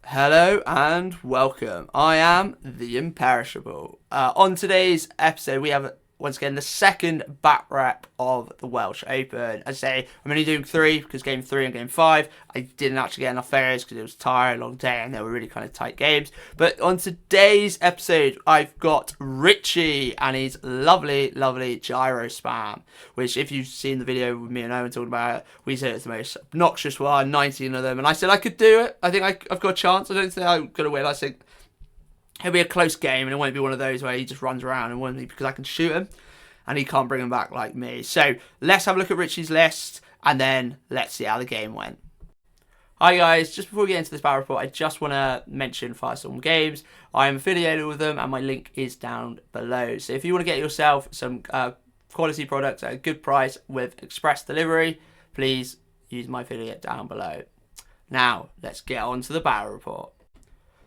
Hello and welcome. I am the Imperishable. On today's episode, we have once again the second back rep of the Welsh Open. As I say, I'm only doing three because game 3 and game 5 I didn't actually get enough fairways because it was tired, long day, and they were really kind of tight games. But on today's episode, I've got Richy and his lovely gyro spam, which if you've seen the video with me and Owen talking about it, we said it's the most obnoxious one, 19 of them, and I said I could do it. I think I've got a chance. I don't think I'm going to win. I think it'll be a close game, and it won't be one of those where he just runs around and wins me because I can shoot him, and he can't bring him back like me. So let's have a look at Richie's list, and then let's see how the game went. Hi guys, just before we get into this battle report, I just want to mention Firestorm Games. I am affiliated with them, and my link is down below. So if you want to get yourself some quality products at a good price with express delivery, please use my affiliate down below. Now, let's get on to the battle report.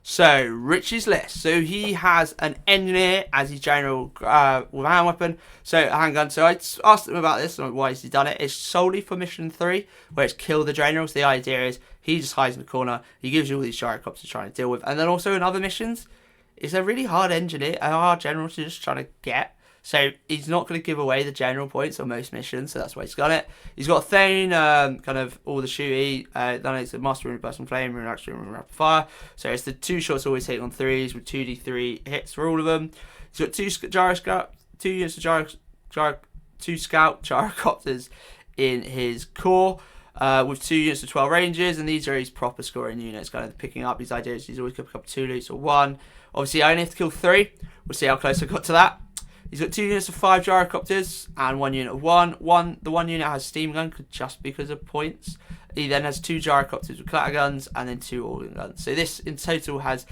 So, Richie's list. So, he has an engineer as his general with a hand weapon. So, a handgun. So, I asked him about this and why has he done it. It's solely for mission 3, where it's kill the generals. The idea is he just hides in the corner. He gives you all these gyrocopters to try and deal with. And then also in other missions, it's a really hard engineer, a hard general to just try to get. So he's not going to give away the general points on most missions, so that's why he's got it. He's got Thane, kind of all the shooty, then it's the Master Rune, Burst and Flame, Rune Action, Rune Rapid Fire. So it's the 2 shots always hitting on 3s with 2d3 hits for all of them. He's got 2 units of 2 scout gyrocopters in his core. With 2 units of 12 ranges, and these are his proper scoring units, kind of picking up his ideas. He's always going to pick up 2 loots or 1. Obviously, I only have to kill 3. We'll see how close I got to that. He's got 2 units of 5 gyrocopters and 1 unit of 1. The one unit has steam gun just because of points. He then has 2 gyrocopters with clatter guns and then 2 organ guns. So this in total has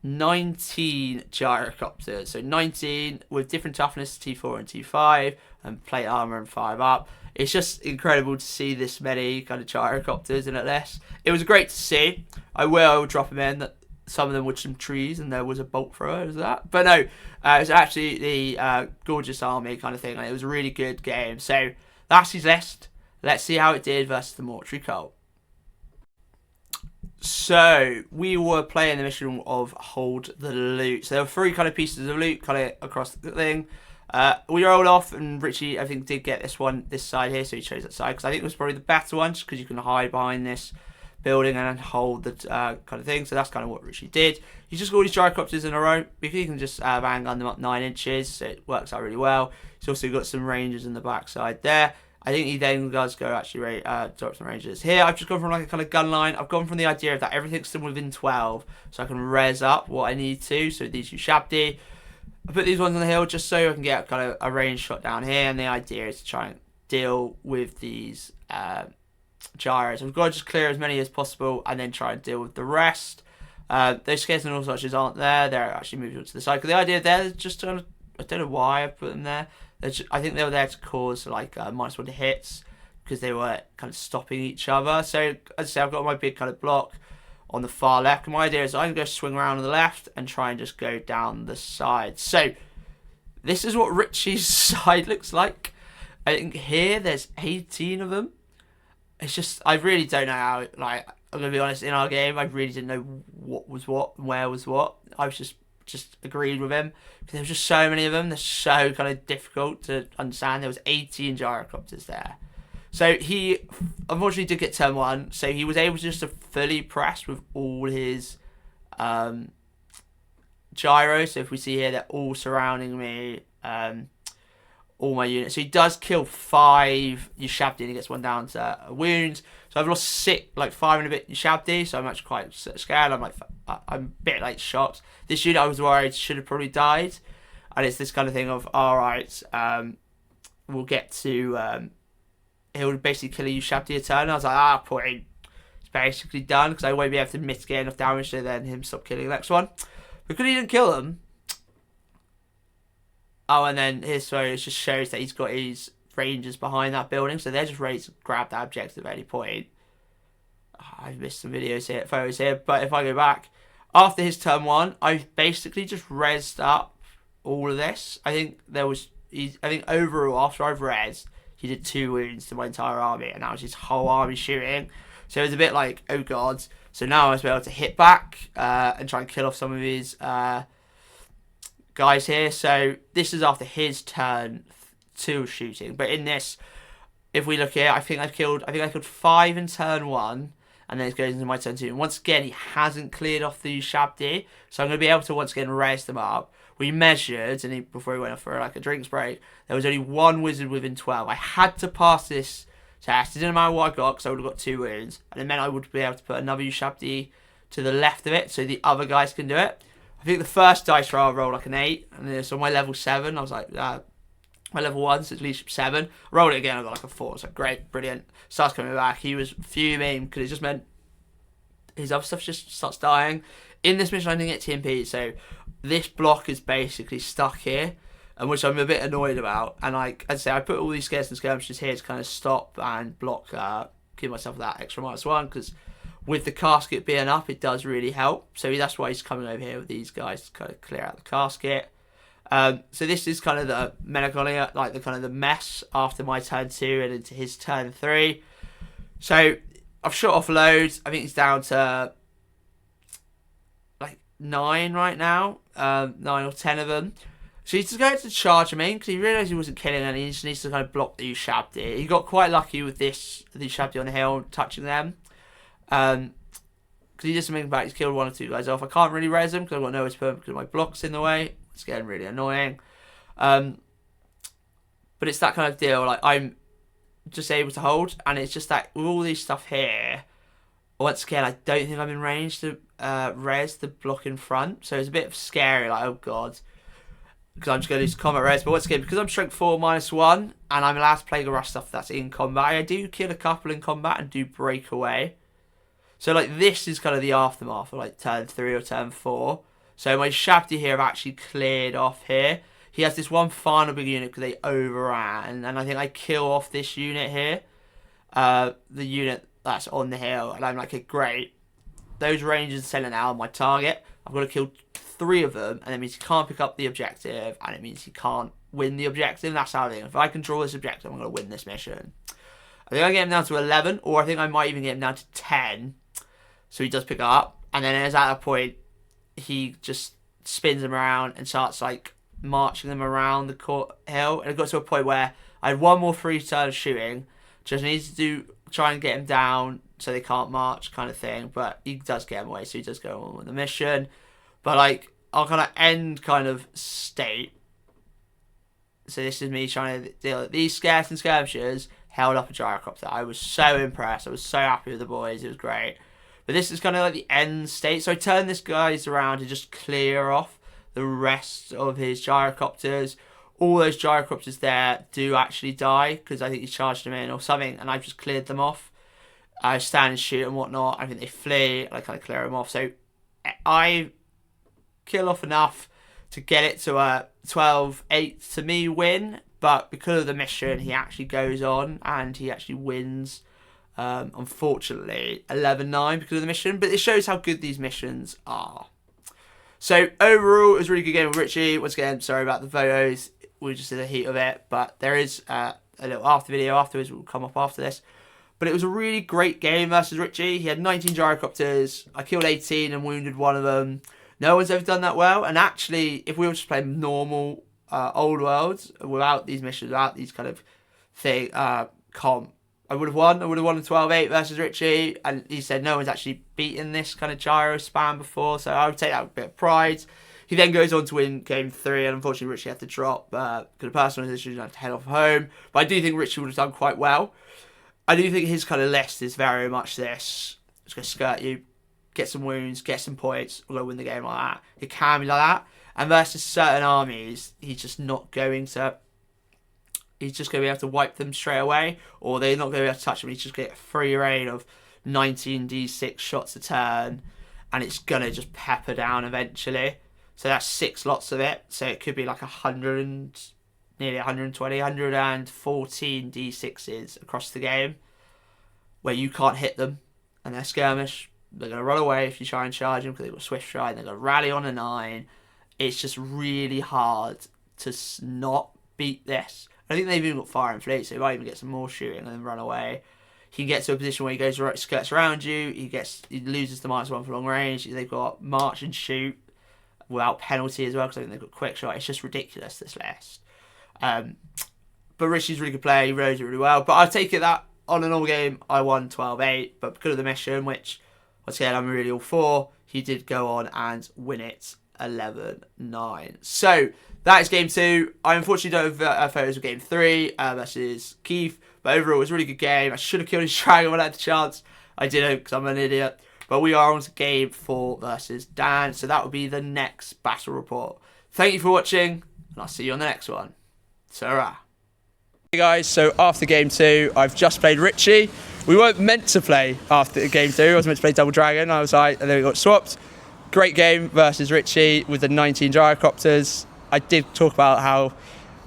19 gyrocopters. So 19 with different toughness, T4 and T5, and plate armor and 5 up. It's just incredible to see this many kind of gyrocopters in it less. It was great to see. I will drop them in. Some of them with some trees, and there was a bolt thrower, was that? But no, it was actually the gorgeous army kind of thing, and it was a really good game. So that's his list. Let's see how it did versus the Mortuary Cult. So we were playing the mission of Hold the Loot. So there were 3 kind of pieces of loot kind of across the thing. We rolled off, and Richie, I think, did get this side here, so he chose that side, because I think it was probably the better one, just because you can hide behind this building and hold the kind of thing. So that's kind of what Richie did. He's just got all these gyrocopters in a row because he can just bang gun them up 9 inches, so it works out really well. He's also got some rangers in the backside there. I think he then does go actually drop some rangers here. I've just gone from like a kind of gun line. I've gone from the idea of that everything's still within 12, so I can res up what I need to. So these use Shabdi. I put these ones on the hill just so I can get kind of a range shot down here, and the idea is to try and deal with these gyros. We've got to just clear as many as possible and then try and deal with the rest. Those scares and all such aren't there. They're actually moved on to the side. The idea there is just to, I don't know why I put them there. I think they were there to cause like -1 hits because they were kind of stopping each other. So as I say, I've got my big kind of block on the far left. And my idea is I'm going to swing around on the left and try and just go down the side. So this is what Richie's side looks like. I think here there's 18 of them. It's just, I really don't know how, like, I'm going to be honest, in our game, I really didn't know what was what and where was what. I was just agreed with him. Because there was just so many of them. They're so kind of difficult to understand. There was 18 gyrocopters there. So he, unfortunately, did get turn 1. So he was able to just to fully press with all his gyros. So if we see here, they're all surrounding me. All my units. So he does kill 5 Yushabdi and he gets 1 down to wounds. So I've lost 5 and a bit Yushabdi, so I'm actually quite scared. I'm a bit like shocked. This unit I was worried should have probably died. And it's this kind of thing of, alright, we'll get to, he'll basically kill a Yushabdi a turn. I was like, point. It's basically done because I won't be able to mitigate enough damage to then him stop killing the next one. Because he didn't kill them. Oh, and then his photo just shows that he's got his rangers behind that building, so they're just ready to grab that objective at any point. I've missed some photos here, but if I go back, after his turn 1, I basically just rezzed up all of this. I think overall, after I've rezzed, he did 2 wounds to my entire army, and that was his whole army shooting. So it was a bit like, oh god. So now I was able to hit back and try and kill off some of his guys here. So this is after his turn 2 shooting. But in this, if we look here, I think I killed 5 in turn 1. And then it goes into my turn 2. And once again, he hasn't cleared off the Shabdi. So I'm going to be able to once again raise them up. We measured, and before he went off for like a drinks break, there was only 1 wizard within 12. I had to pass this test. It didn't matter what I got, because I would have got 2 wounds. And it meant I would be able to put another Shabdi to the left of it, so the other guys can do it. I think the first dice roll I rolled like an 8. And then so my level 7, I was like, my level 1, so it's leadership 7. Rolled it again, I got like a 4. So great, brilliant. Starts coming back. He was fuming because it just meant his other stuff just starts dying. In this mission, I didn't get TMP, so this block is basically stuck here, and which I'm a bit annoyed about. And like I'd say, I put all these scares and skirmishes here to kind of stop and block, give myself that extra -1, because with the casket being up, it does really help. So that's why he's coming over here with these guys to kind of clear out the casket. So this is kind of the melancholy, like the kind of the mess after my turn 2 and into his turn 3. So I've shot off loads. I think he's down to like 9 right now, 9 or 10 of them. So he's just going to charge him in because he realised he wasn't killing any. He just needs to kind of block the Shabdi. He got quite lucky with the Shabdi on the hill touching them. Because he just thinking about he's killed 1 or 2 guys off. I can't really res him because I've got nowhere to put him because my block's in the way. It's getting really annoying. But it's that kind of deal. Like I'm just able to hold, and it's just that with all these stuff here, once again, I don't think I'm in range to res the block in front. So it's a bit scary. Like, oh god, because I'm just going to lose combat res. But once again, because I'm strength 4 -1, and I'm allowed to play the rush stuff that's in combat, I do kill a couple in combat and do break away. So like this is kind of the aftermath of like turn 3 or turn 4. So my Shabdi here have actually cleared off here. He has this one final big unit because they overran, and I think I kill off this unit here, the unit that's on the hill, and I'm like, okay, great. Those rangers are selling out on my target. I've got to kill 3 of them, and it means he can't pick up the objective, and it means he can't win the objective. That's how I think. If I control this objective, I'm going to win this mission. I think I get him down to 11, or I think I might even get him down to 10. So he does pick up, and then as at that point, he just spins them around and starts like marching them around the court hill. And it got to a point where I had 1 more free turn of shooting. Just needs to try and get him down so they can't march, kind of thing. But he does get him away, so he does go on with the mission. But like, I'll kind of end kind of state. So this is me trying to deal with these scares and skirmishers. Held up a gyrocopter. I was so impressed. I was so happy with the boys. It was great. But this is kind of like the end state. So I turn this guys around to just clear off the rest of his gyrocopters. All those gyrocopters there do actually die because I think he charged them in or something, and I've just cleared them off. I stand and shoot and whatnot. I think they flee, and I kind of clear them off. So I kill off enough to get it to a 12-8 to me win. But because of the mission, he actually goes on and he actually wins. Unfortunately, 11-9 because of the mission. But it shows how good these missions are. So overall, it was a really good game with Richy. Once again, sorry about the photos. We just did the heat of it. But there is a little after video afterwards. Will come up after this. But it was a really great game versus Richy. He had 19 gyrocopters. I killed 18 and wounded 1 of them. No one's ever done that well. And actually, if we were just playing normal old worlds without these missions, without these kind of thing, comp, I would have won. I would have won in 12-8 versus Richy. And he said no one's actually beaten this kind of gyro spam before. So I would take that with a bit of pride. He then goes on to win game 3. And unfortunately, Richy had to drop because of personal issues and had to head off home. But I do think Richy would have done quite well. I do think his kind of list is very much this. Just going to skirt you, get some wounds, get some points, we'll go win the game like that. It can be like that. And versus certain armies, he's just not going to... He's just going to be able to wipe them straight away, or they're not going to be able to touch them. He's just going to get a free reign of 19d6 shots a turn, and it's going to just pepper down eventually. So that's 6 lots of it. So it could be like 100, nearly 120, 114 d6s across the game, where you can't hit them, and they're skirmish. They're going to run away if you try and charge them because they've got swift stride. They're going to rally on a 9. It's just really hard to not beat this. I think they've even got fire and fleet, so they might even get some more shooting and then run away. he gets to a position where he goes skirts around you. He loses the -1 for long range. They've got march and shoot without penalty as well, because I think they've got quick shot. It's just ridiculous, this list. But Richy's a really good player. He rode it really well. But I take it that on a normal game, I won 12-8. But because of the mission, which, once again, I'm really all for, he did go on and win it 11-9. So that is game 2. I unfortunately don't have photos of game 3 versus Keith. But overall, it was a really good game. I should have killed his dragon when I had the chance. I didn't, because I'm an idiot. But we are on to game 4 versus Dan. So that will be the next battle report. Thank you for watching, and I'll see you on the next one. Ta-ra. Hey guys, so after game 2, I've just played Richy. We weren't meant to play after game 2. I was meant to play Double Dragon. I was like, and then we got swapped. Great game versus Richy with the 19 gyrocopters. I did talk about how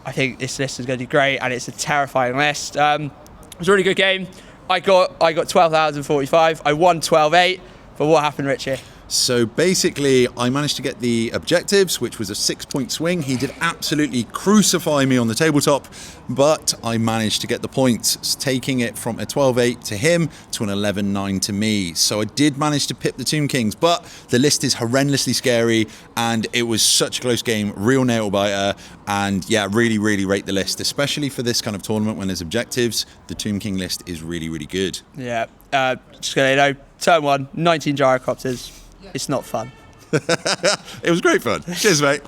I think this list is going to be great, and it's a terrifying list. It was a really good game. I got 12,045. I won 12-8. But what happened, Richy? So basically, I managed to get the objectives, which was a 6-point swing. He did absolutely crucify me on the tabletop, but I managed to get the points, taking it from a 12-8 to him to an 11-9 to me. So I did manage to pip the Tomb Kings, but the list is horrendously scary, and it was such a close game, real nail biter, and yeah, really, really rate the list, especially for this kind of tournament when there's objectives. The Tomb King list is really, really good. Yeah, just gonna know, turn 1, 19 gyrocopters. It's not fun. It was great fun. Cheers, mate.